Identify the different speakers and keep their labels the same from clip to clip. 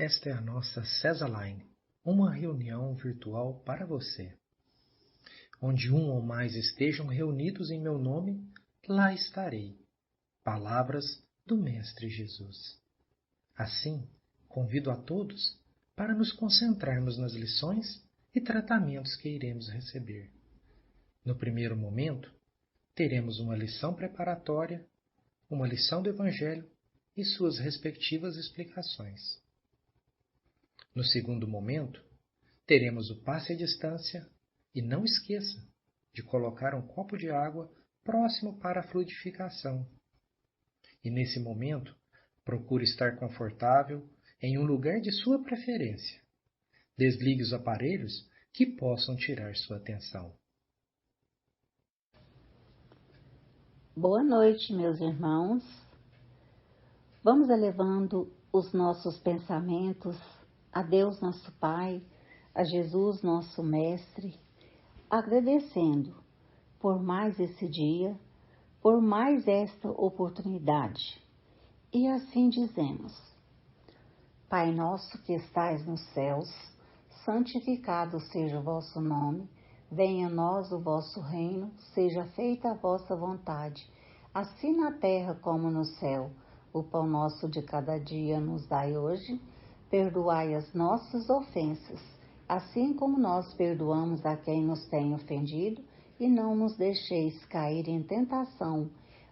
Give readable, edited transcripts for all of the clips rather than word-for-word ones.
Speaker 1: Esta é a nossa Cesaline, uma reunião virtual para você. Onde um ou mais estejam reunidos em meu nome, lá estarei. Palavras do Mestre Jesus. Assim, convido a todos para nos concentrarmos nas lições e tratamentos que iremos receber. No primeiro momento, teremos uma lição preparatória, uma lição do Evangelho e suas respectivas explicações. No segundo momento, teremos o passe à distância e não esqueça de colocar um copo de água próximo para a fluidificação. E nesse momento, procure estar confortável em um lugar de sua preferência. Desligue os aparelhos que possam tirar sua atenção.
Speaker 2: Boa noite, meus irmãos. Vamos elevando os nossos pensamentos a Deus nosso Pai, a Jesus nosso Mestre, agradecendo por mais esse dia, por mais esta oportunidade. E assim dizemos: Pai nosso que estais nos céus, santificado seja o vosso nome, venha a nós o vosso reino, seja feita a vossa vontade, assim na terra como no céu. O pão nosso de cada dia nos dai hoje, perdoai as nossas ofensas, assim como nós perdoamos a quem nos tem ofendido, e não nos deixeis cair em tentação,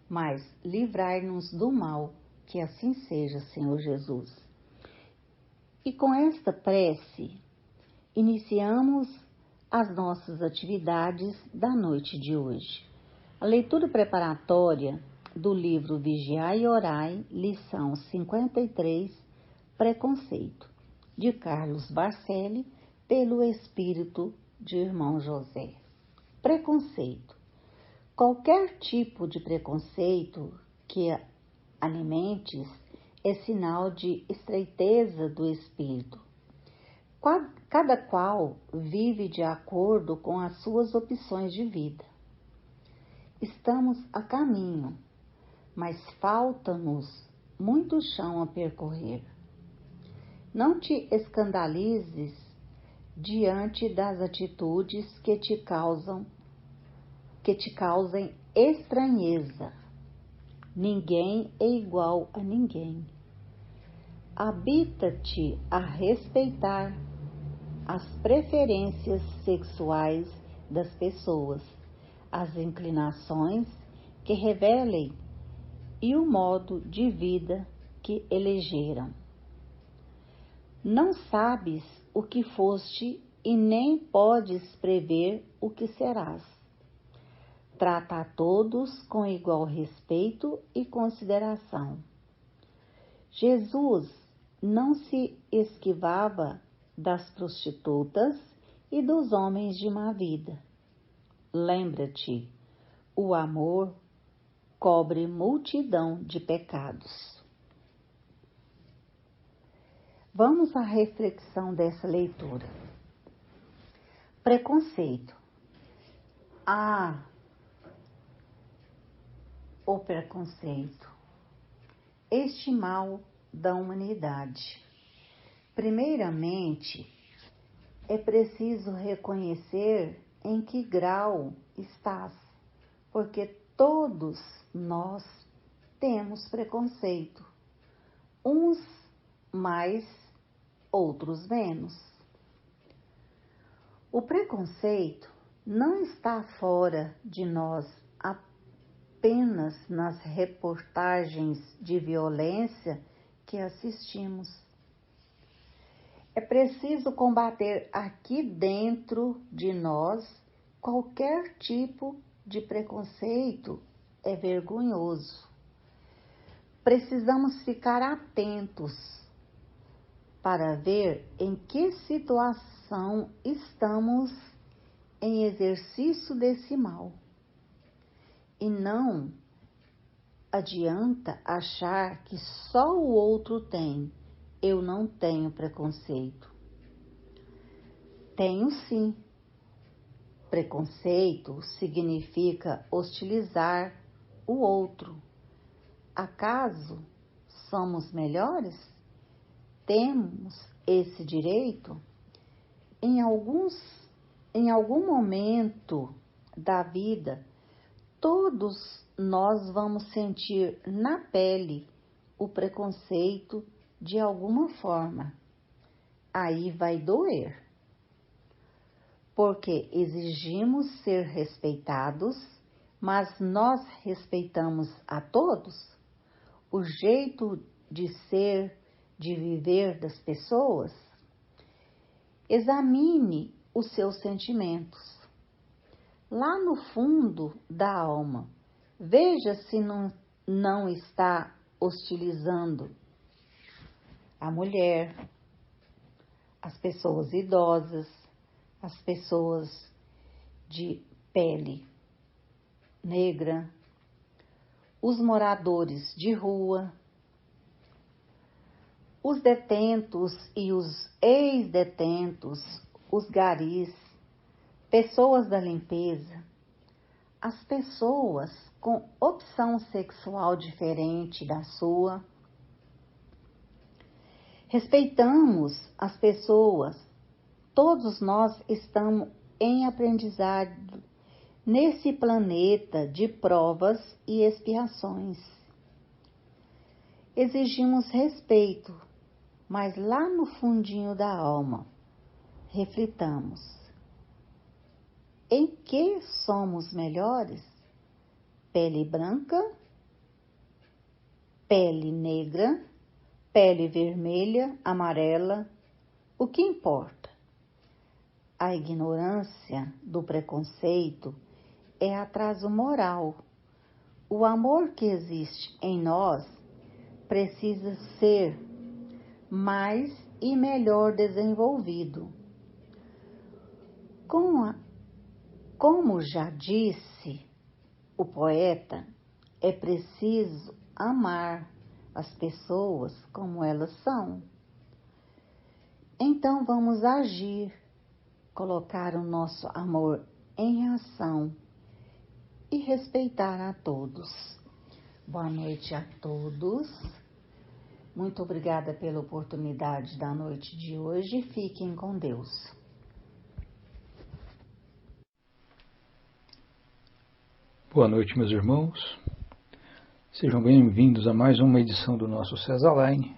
Speaker 2: mas livrai-nos do mal, que assim seja, Senhor Jesus. E com esta prece, iniciamos as nossas atividades da noite de hoje. A leitura preparatória do livro Vigiai e Orai, lição 53, Preconceito, de Carlos Barcelli, pelo Espírito de Irmão José. Preconceito. Qualquer tipo de preconceito que alimentes é sinal de estreiteza do espírito. Cada qual vive de acordo com as suas opções de vida. Estamos a caminho, mas falta-nos muito chão a percorrer. Não te escandalizes diante das atitudes que te causem estranheza. Ninguém é igual a ninguém. Habita-te a respeitar as preferências sexuais das pessoas, as inclinações que revelem e o modo de vida que elegeram. Não sabes o que foste e nem podes prever o que serás. Trata a todos com igual respeito e consideração. Jesus não se esquivava das prostitutas e dos homens de má vida. Lembra-te, o amor cobre multidão de pecados. Vamos à reflexão dessa leitura. Preconceito. O preconceito. Este mal da humanidade. Primeiramente, é preciso reconhecer em que grau estás, porque todos nós temos preconceito, uns mais, outros menos. O preconceito não está fora de nós apenas nas reportagens de violência que assistimos. É preciso combater aqui dentro de nós qualquer tipo de preconceito, é vergonhoso. Precisamos ficar atentos para ver em que situação estamos em exercício desse mal. E não adianta achar que só o outro tem. Eu não tenho preconceito. Tenho sim. Preconceito significa hostilizar o outro. Acaso somos melhores? temos esse direito, em algum momento da vida, todos nós vamos sentir na pele o preconceito de alguma forma. Aí vai doer, porque exigimos ser respeitados, mas nós respeitamos a todos. O jeito de ser, de viver das pessoas. Examine os seus sentimentos. Lá no fundo da alma, veja se não está hostilizando a mulher, as pessoas idosas, as pessoas de pele negra, os moradores de rua, os detentos e os ex-detentos, os garis, pessoas da limpeza, as pessoas com opção sexual diferente da sua. Respeitamos as pessoas. Todos nós estamos em aprendizado nesse planeta de provas e expiações. Exigimos respeito, mas lá no fundinho da alma, reflitamos. Em que somos melhores? Pele branca, pele negra, pele vermelha, amarela, o que importa? A ignorância do preconceito é atraso moral. O amor que existe em nós precisa ser mais e melhor desenvolvido. Como já disse o poeta, é preciso amar as pessoas como elas são. Então vamos agir, colocar o nosso amor em ação e respeitar a todos. Boa noite a todos. Muito obrigada pela oportunidade da noite de hoje. Fiquem com Deus.
Speaker 3: Boa noite, meus irmãos. Sejam bem-vindos a mais uma edição do nosso Cesaline,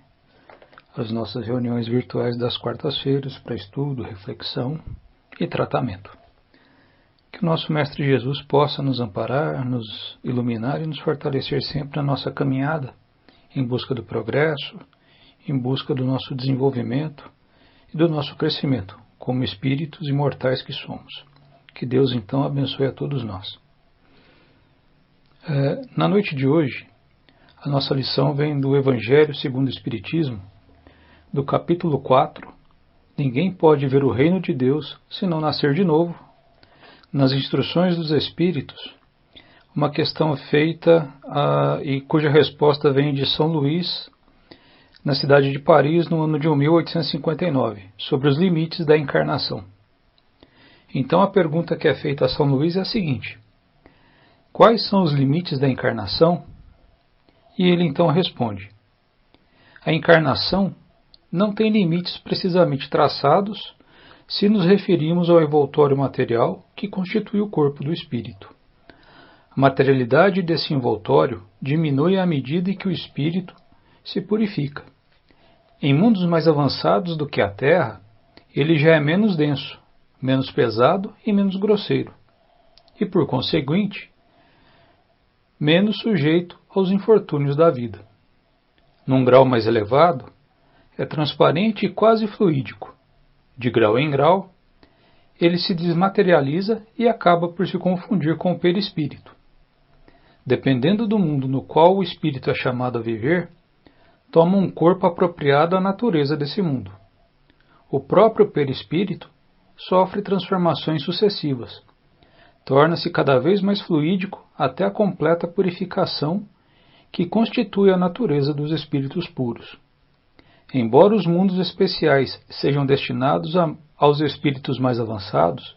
Speaker 3: as nossas reuniões virtuais das quartas-feiras para estudo, reflexão e tratamento. Que o nosso Mestre Jesus possa nos amparar, nos iluminar e nos fortalecer sempre na nossa caminhada em busca do progresso, em busca do nosso desenvolvimento e do nosso crescimento como espíritos imortais que somos. Que Deus então abençoe a todos nós. Na noite de hoje, a nossa lição vem do Evangelho segundo o Espiritismo, do capítulo 4, Ninguém pode ver o reino de Deus se não nascer de novo. Nas instruções dos Espíritos, uma questão feita e cuja resposta vem de São Luís, na cidade de Paris, no ano de 1859, sobre os limites da encarnação. Então a pergunta que é feita a São Luís é a seguinte: quais são os limites da encarnação? E ele então responde: a encarnação não tem limites precisamente traçados se nos referimos ao envoltório material que constitui o corpo do espírito. A materialidade desse envoltório diminui à medida em que o espírito se purifica. Em mundos mais avançados do que a Terra, ele já é menos denso, menos pesado e menos grosseiro, e por conseguinte, menos sujeito aos infortúnios da vida. Num grau mais elevado, é transparente e quase fluídico. De grau em grau, ele se desmaterializa e acaba por se confundir com o perispírito. Dependendo do mundo no qual o espírito é chamado a viver, toma um corpo apropriado à natureza desse mundo. O próprio perispírito sofre transformações sucessivas. Torna-se cada vez mais fluídico até a completa purificação que constitui a natureza dos espíritos puros. Embora os mundos especiais sejam destinados aos espíritos mais avançados,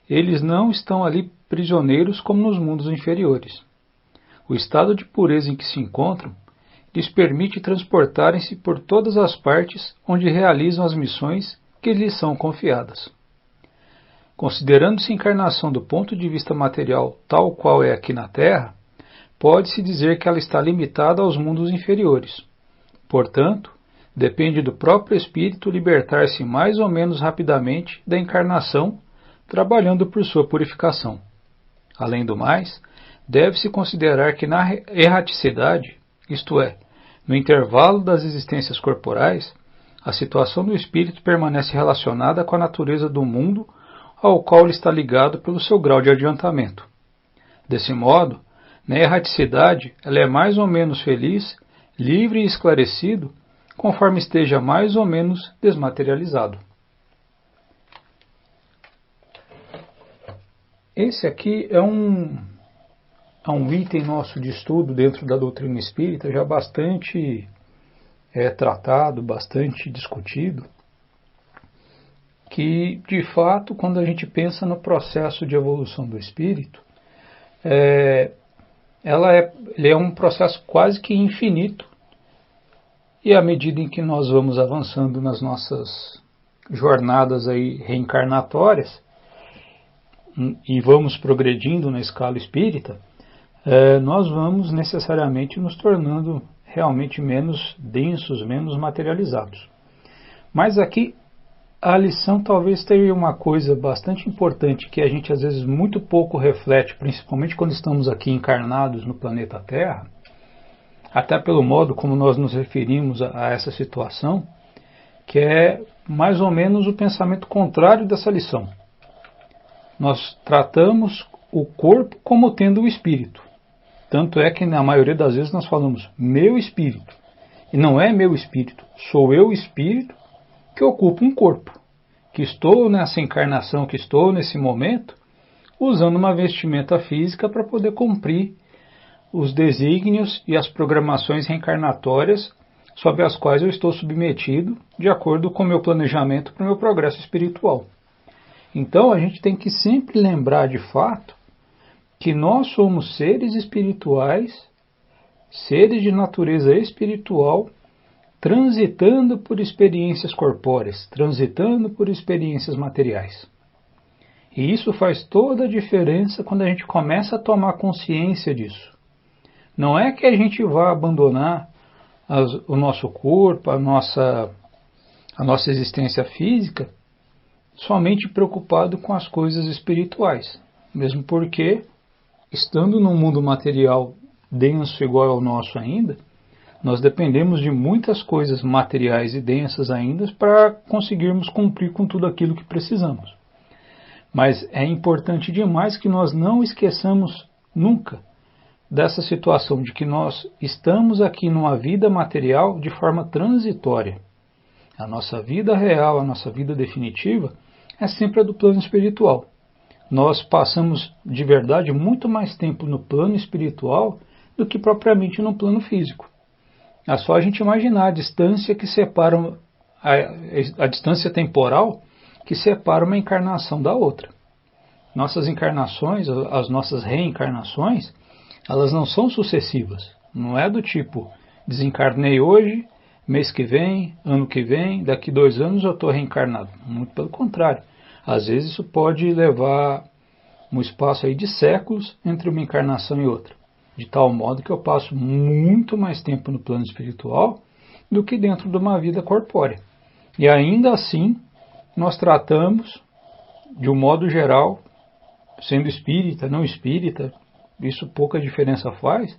Speaker 3: eles não estão ali prisioneiros como nos mundos inferiores. O estado de pureza em que se encontram lhes permite transportarem-se por todas as partes onde realizam as missões que lhes são confiadas. Considerando-se a encarnação do ponto de vista material tal qual é aqui na Terra, pode-se dizer que ela está limitada aos mundos inferiores. Portanto, depende do próprio espírito libertar-se mais ou menos rapidamente da encarnação, trabalhando por sua purificação. Além do mais, deve-se considerar que na erraticidade, isto é, no intervalo das existências corporais, a situação do espírito permanece relacionada com a natureza do mundo ao qual ele está ligado pelo seu grau de adiantamento. Desse modo, na erraticidade, ela é mais ou menos feliz, livre e esclarecido, conforme esteja mais ou menos desmaterializado. Esse aqui é um item nosso de estudo dentro da doutrina espírita, já bastante tratado, bastante discutido, que, de fato, quando a gente pensa no processo de evolução do espírito, ele é um processo quase que infinito, e à medida em que nós vamos avançando nas nossas jornadas aí reencarnatórias e vamos progredindo na escala espírita, nós vamos necessariamente nos tornando realmente menos densos, menos materializados. Mas aqui a lição talvez tenha uma coisa bastante importante que a gente às vezes muito pouco reflete, principalmente quando estamos aqui encarnados no planeta Terra, até pelo modo como nós nos referimos a essa situação, que é mais ou menos o pensamento contrário dessa lição. Nós tratamos o corpo como tendo o espírito. Tanto é que na maioria das vezes nós falamos meu espírito. E não é meu espírito, sou eu espírito que ocupo um corpo. Que estou nessa encarnação, que estou nesse momento, usando uma vestimenta física para poder cumprir os desígnios e as programações reencarnatórias sobre as quais eu estou submetido, de acordo com o meu planejamento para o meu progresso espiritual. Então a gente tem que sempre lembrar de fato que nós somos seres espirituais, seres de natureza espiritual, transitando por experiências corpóreas, transitando por experiências materiais. E isso faz toda a diferença quando a gente começa a tomar consciência disso. Não é que a gente vá abandonar o nosso corpo, a nossa existência física, somente preocupado com as coisas espirituais. Mesmo porque, estando num mundo material denso igual ao nosso ainda, nós dependemos de muitas coisas materiais e densas ainda para conseguirmos cumprir com tudo aquilo que precisamos. Mas é importante demais que nós não esqueçamos nunca dessa situação de que nós estamos aqui numa vida material de forma transitória. A nossa vida real, a nossa vida definitiva, é sempre a do plano espiritual. Nós passamos de verdade muito mais tempo no plano espiritual do que propriamente no plano físico. É só a gente imaginar a distância que separa, a distância temporal que separa uma encarnação da outra. Nossas encarnações, as nossas reencarnações, elas não são sucessivas. Não é do tipo, desencarnei hoje, mês que vem, ano que vem, daqui 2 anos eu estou reencarnado. Muito pelo contrário. Às vezes isso pode levar um espaço aí de séculos entre uma encarnação e outra. De tal modo que eu passo muito mais tempo no plano espiritual do que dentro de uma vida corpórea. E ainda assim, nós tratamos, de um modo geral, sendo espírita, não espírita, isso pouca diferença faz,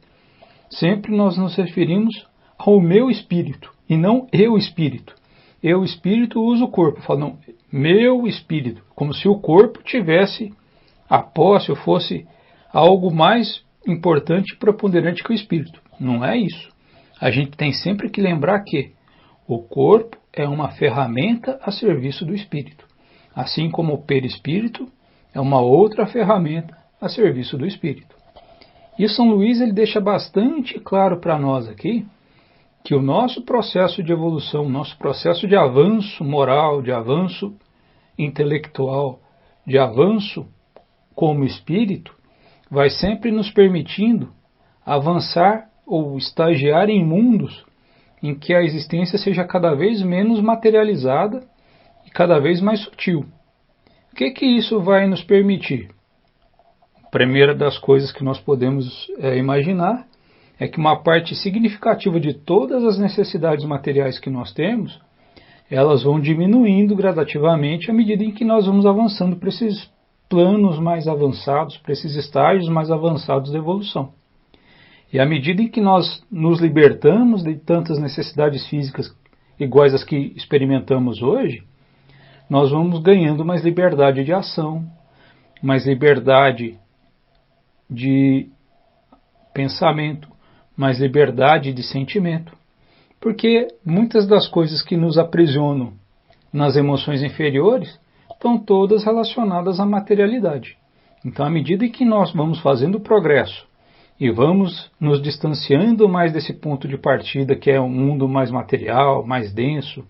Speaker 3: sempre nós nos referimos ao meu espírito, e não eu espírito. Eu espírito uso o corpo, falo, não, meu espírito, como se o corpo tivesse a posse ou fosse algo mais importante e preponderante que o espírito. Não é isso. A gente tem sempre que lembrar que o corpo é uma ferramenta a serviço do espírito, assim como o perispírito é uma outra ferramenta a serviço do espírito. E São Luís ele deixa bastante claro para nós aqui que o nosso processo de evolução, nosso processo de avanço moral, de avanço intelectual, de avanço como espírito, vai sempre nos permitindo avançar ou estagiar em mundos em que a existência seja cada vez menos materializada e cada vez mais sutil. O que isso vai nos permitir? A primeira das coisas que nós podemos imaginar é que uma parte significativa de todas as necessidades materiais que nós temos, elas vão diminuindo gradativamente à medida em que nós vamos avançando para esses planos mais avançados, para esses estágios mais avançados da evolução. E à medida em que nós nos libertamos de tantas necessidades físicas iguais às que experimentamos hoje, nós vamos ganhando mais liberdade de ação, mais liberdade de pensamento, mais liberdade de sentimento. Porque muitas das coisas que nos aprisionam nas emoções inferiores estão todas relacionadas à materialidade. Então, à medida em que nós vamos fazendo progresso e vamos nos distanciando mais desse ponto de partida, que é um mundo mais material, mais denso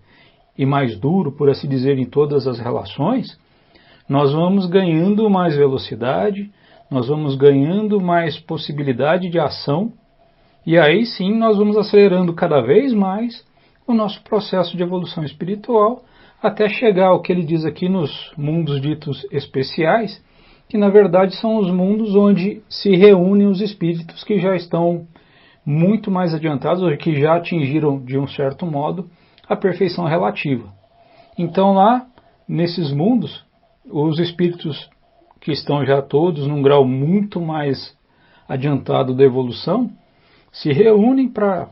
Speaker 3: e mais duro, por assim dizer, em todas as relações, nós vamos ganhando mais velocidade, nós vamos ganhando mais possibilidade de ação, e aí sim nós vamos acelerando cada vez mais o nosso processo de evolução espiritual, até chegar ao que ele diz aqui nos mundos ditos especiais, que na verdade são os mundos onde se reúnem os espíritos que já estão muito mais adiantados, ou que já atingiram de um certo modo a perfeição relativa. Então lá, nesses mundos, os espíritos que estão já todos num grau muito mais adiantado da evolução, se reúnem para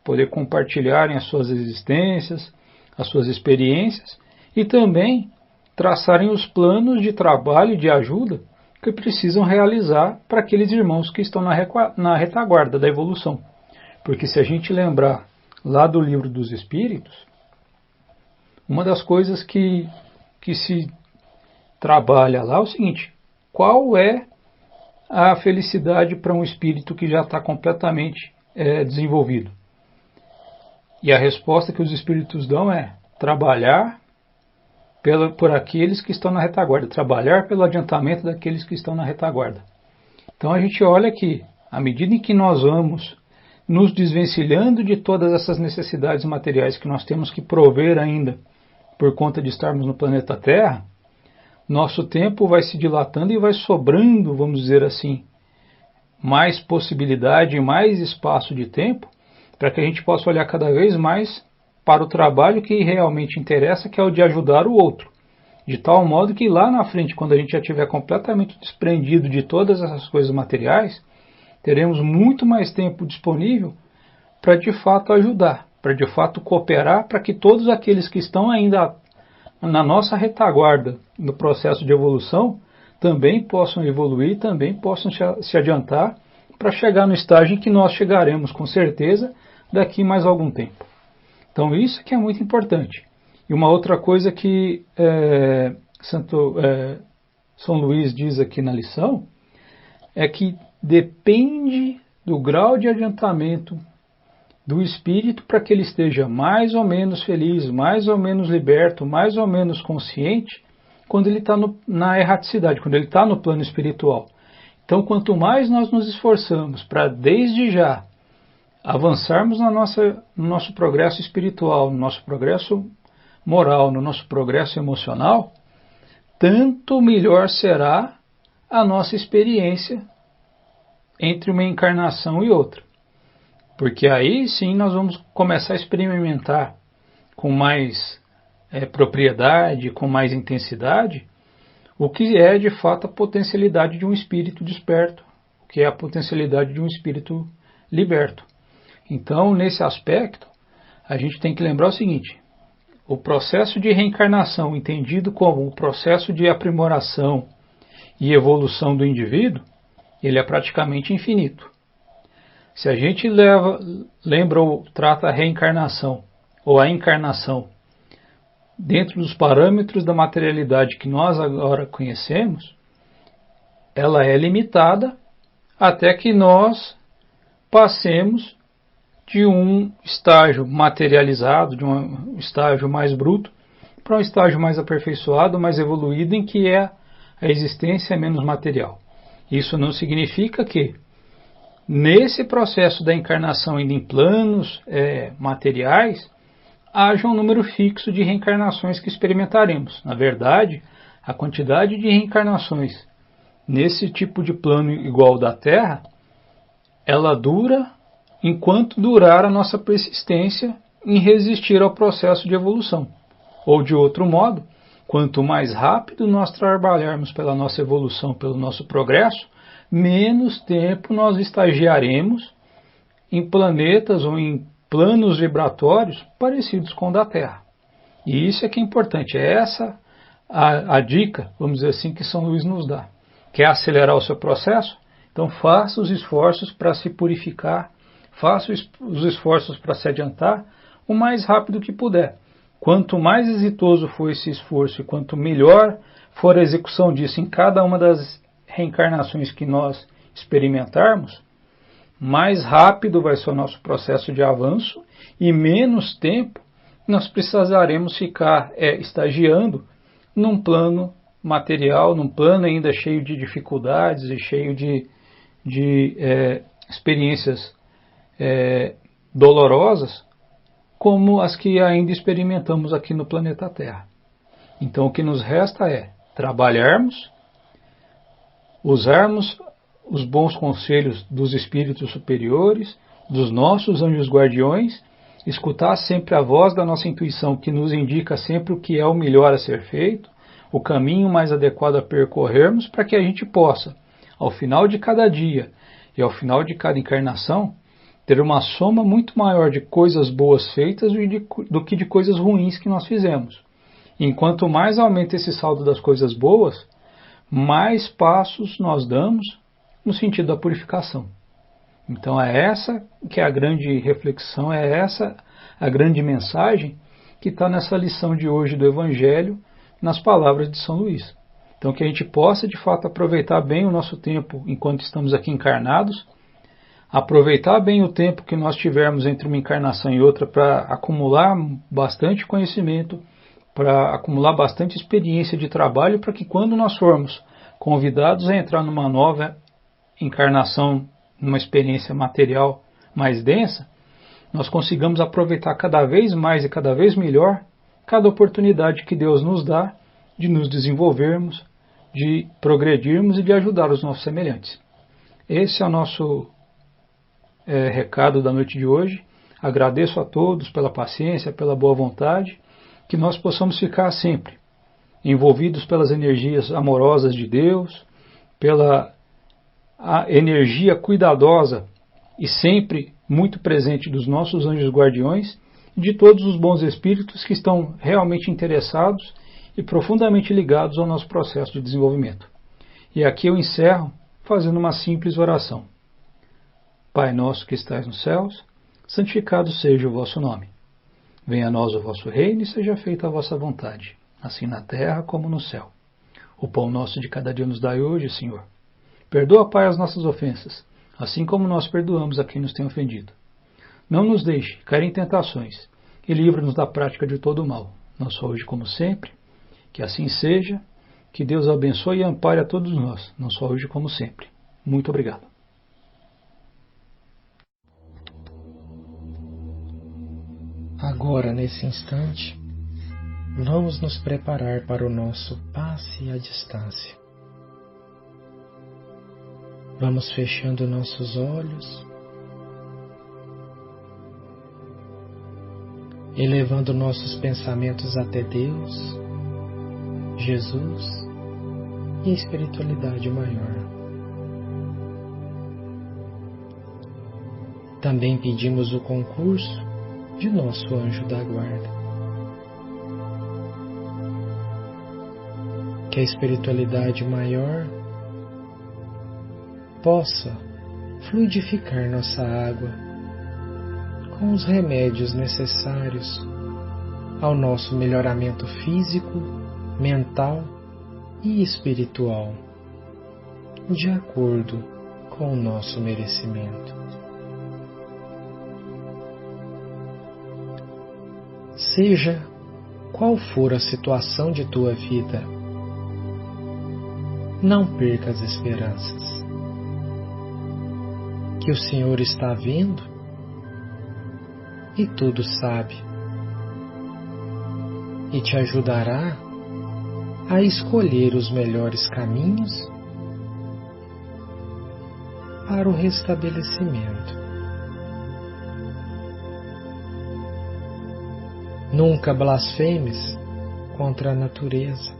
Speaker 3: poder compartilharem as suas existências, as suas experiências e também traçarem os planos de trabalho e de ajuda que precisam realizar para aqueles irmãos que estão na retaguarda da evolução. Porque se a gente lembrar lá do Livro dos Espíritos, uma das coisas que se trabalha lá é o seguinte: qual é a felicidade para um espírito que já está completamente desenvolvido? E a resposta que os espíritos dão é trabalhar por aqueles que estão na retaguarda, trabalhar pelo adiantamento daqueles que estão na retaguarda. Então a gente olha que, à medida em que nós vamos nos desvencilhando de todas essas necessidades materiais que nós temos que prover ainda por conta de estarmos no planeta Terra, nosso tempo vai se dilatando e vai sobrando, vamos dizer assim, mais possibilidade, mais espaço de tempo, para que a gente possa olhar cada vez mais para o trabalho que realmente interessa, que é o de ajudar o outro. De tal modo que lá na frente, quando a gente já estiver completamente desprendido de todas essas coisas materiais, teremos muito mais tempo disponível para de fato ajudar, para de fato cooperar, para que todos aqueles que estão ainda na nossa retaguarda no processo de evolução também possam evoluir, também possam se adiantar para chegar no estágio em que nós chegaremos com certeza daqui mais algum tempo. Então isso que é muito importante. E uma outra coisa que São Luís diz aqui na lição é que depende do grau de adiantamento do espírito para que ele esteja mais ou menos feliz, mais ou menos liberto, mais ou menos consciente, quando ele está na erraticidade, quando ele está no plano espiritual. Então, quanto mais nós nos esforçamos para, desde já, avançarmos no nosso progresso espiritual, no nosso progresso moral, no nosso progresso emocional, tanto melhor será a nossa experiência entre uma encarnação e outra. Porque aí sim nós vamos começar a experimentar com mais propriedade, com mais intensidade, o que é de fato a potencialidade de um espírito desperto, o que é a potencialidade de um espírito liberto. Então, nesse aspecto, a gente tem que lembrar o seguinte: o processo de reencarnação, entendido como o processo de aprimoração e evolução do indivíduo, ele é praticamente infinito. Se a gente lembra ou trata a reencarnação ou a encarnação dentro dos parâmetros da materialidade que nós agora conhecemos, ela é limitada até que nós passemos de um estágio materializado, de um estágio mais bruto, para um estágio mais aperfeiçoado, mais evoluído, em que a existência é menos material. Isso não significa que nesse processo da encarnação, ainda em planos materiais, haja um número fixo de reencarnações que experimentaremos. Na verdade, a quantidade de reencarnações nesse tipo de plano igual da Terra, ela dura enquanto durar a nossa persistência em resistir ao processo de evolução. Ou de outro modo, quanto mais rápido nós trabalharmos pela nossa evolução, pelo nosso progresso, menos tempo nós estagiaremos em planetas ou em planos vibratórios parecidos com o da Terra. E isso é que é importante, é essa a dica, vamos dizer assim, que São Luís nos dá. Quer acelerar o seu processo? Então faça os esforços para se purificar, faça os esforços para se adiantar o mais rápido que puder. Quanto mais exitoso for esse esforço e quanto melhor for a execução disso em cada uma das reencarnações que nós experimentarmos, mais rápido vai ser o nosso processo de avanço e menos tempo nós precisaremos ficar estagiando num plano material, num plano ainda cheio de dificuldades e cheio de experiências dolorosas, como as que ainda experimentamos aqui no planeta Terra. Então o que nos resta é trabalharmos, usarmos os bons conselhos dos espíritos superiores, dos nossos anjos guardiões, escutar sempre a voz da nossa intuição que nos indica sempre o que é o melhor a ser feito, o caminho mais adequado a percorrermos, para que a gente possa, ao final de cada dia e ao final de cada encarnação, ter uma soma muito maior de coisas boas feitas do que de coisas ruins que nós fizemos. Enquanto mais aumenta esse saldo das coisas boas, mais passos nós damos no sentido da purificação. Então é essa que é a grande reflexão, é essa a grande mensagem que está nessa lição de hoje do Evangelho, nas palavras de São Luís. Então que a gente possa de fato aproveitar bem o nosso tempo enquanto estamos aqui encarnados, aproveitar bem o tempo que nós tivermos entre uma encarnação e outra para acumular bastante conhecimento, para acumular bastante experiência de trabalho, para que quando nós formos convidados a entrar numa nova encarnação, numa experiência material mais densa, nós consigamos aproveitar cada vez mais e cada vez melhor cada oportunidade que Deus nos dá de nos desenvolvermos, de progredirmos e de ajudar os nossos semelhantes. Esse é o nosso recado da noite de hoje. Agradeço a todos pela paciência, pela boa vontade, que nós possamos ficar sempre envolvidos pelas energias amorosas de Deus, pela a energia cuidadosa e sempre muito presente dos nossos anjos guardiões e de todos os bons espíritos que estão realmente interessados e profundamente ligados ao nosso processo de desenvolvimento. E aqui eu encerro fazendo uma simples oração. Pai nosso que estais nos céus, santificado seja o vosso nome. Venha a nós o vosso reino e seja feita a vossa vontade, assim na terra como no céu. O pão nosso de cada dia nos dai hoje, Senhor. Perdoa, Pai, as nossas ofensas, assim como nós perdoamos a quem nos tem ofendido. Não nos deixe cair em tentações e livra-nos da prática de todo o mal, não só hoje como sempre. Que assim seja, que Deus abençoe e ampare a todos nós, não só hoje como sempre. Muito obrigado.
Speaker 1: Agora, nesse instante, vamos nos preparar para o nosso passe à distância. Vamos fechando nossos olhos, elevando nossos pensamentos até Deus, Jesus e a espiritualidade maior. Também pedimos o concurso de nosso anjo da guarda. Que a espiritualidade maior possa fluidificar nossa água com os remédios necessários ao nosso melhoramento físico, mental e espiritual, de acordo com o nosso merecimento. Seja qual for a situação de tua vida, não perca as esperanças. que o Senhor está vendo e tudo sabe, e te ajudará a escolher os melhores caminhos para o restabelecimento. Nunca blasfemes contra a natureza,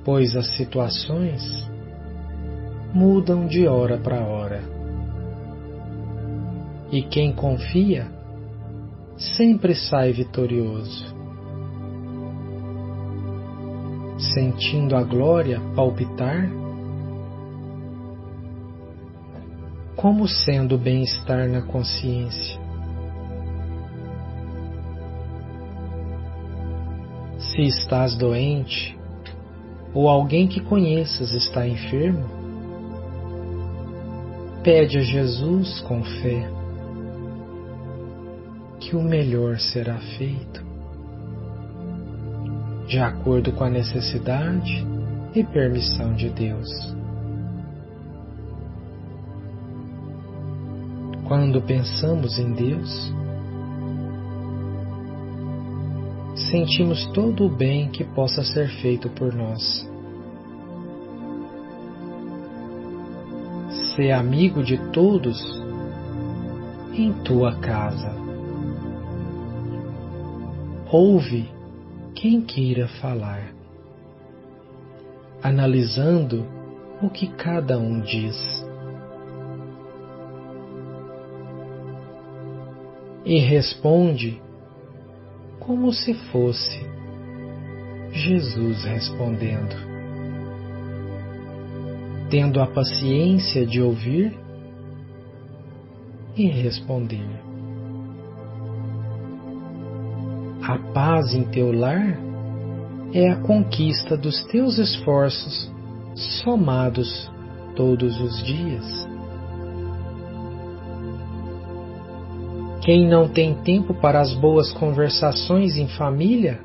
Speaker 1: pois as situações mudam de hora para hora, e quem confia sempre sai vitorioso, sentindo a glória palpitar, como sendo bem-estar na consciência. Se estás doente, ou alguém que conheças está enfermo, pede a Jesus com fé que o melhor será feito, de acordo com a necessidade e permissão de Deus. Quando pensamos em Deus, sentimos todo o bem que possa ser feito por nós. Sê amigo de todos em tua casa. Ouve quem queira falar, analisando o que cada um diz. E responde como se fosse Jesus respondendo, tendo a paciência de ouvir e responder. A paz em teu lar é a conquista dos teus esforços somados todos os dias. Quem não tem tempo para as boas conversações em família,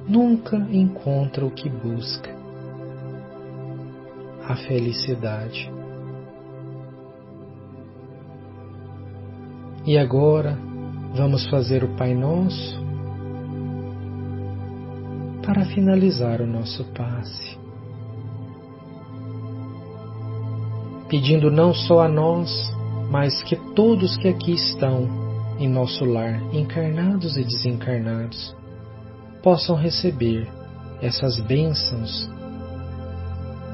Speaker 1: nunca encontra o que busca, a felicidade. E agora vamos fazer o Pai Nosso para finalizar o nosso passe, pedindo não só a nós, mas que todos que aqui estão em nosso lar, encarnados e desencarnados, possam receber essas bênçãos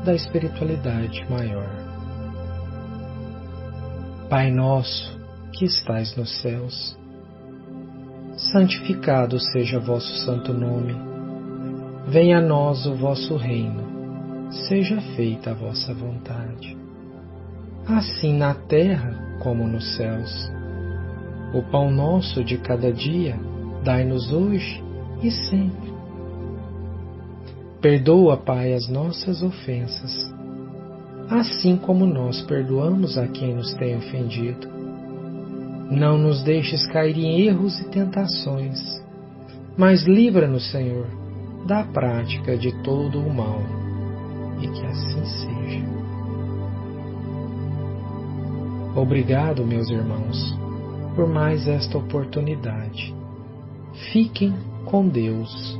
Speaker 1: da espiritualidade maior. Pai nosso que estais nos céus, santificado seja vosso santo nome. Venha a nós o vosso reino. Seja feita a vossa vontade, assim na terra como nos céus. O pão nosso de cada dia dai-nos hoje e sempre. Perdoa, Pai, as nossas ofensas, assim como nós perdoamos a quem nos tem ofendido. Não nos deixes cair em erros e tentações, mas livra-nos, Senhor, da prática de todo o mal, e que assim seja. Obrigado, meus irmãos, por mais esta oportunidade. Fiquem com Deus.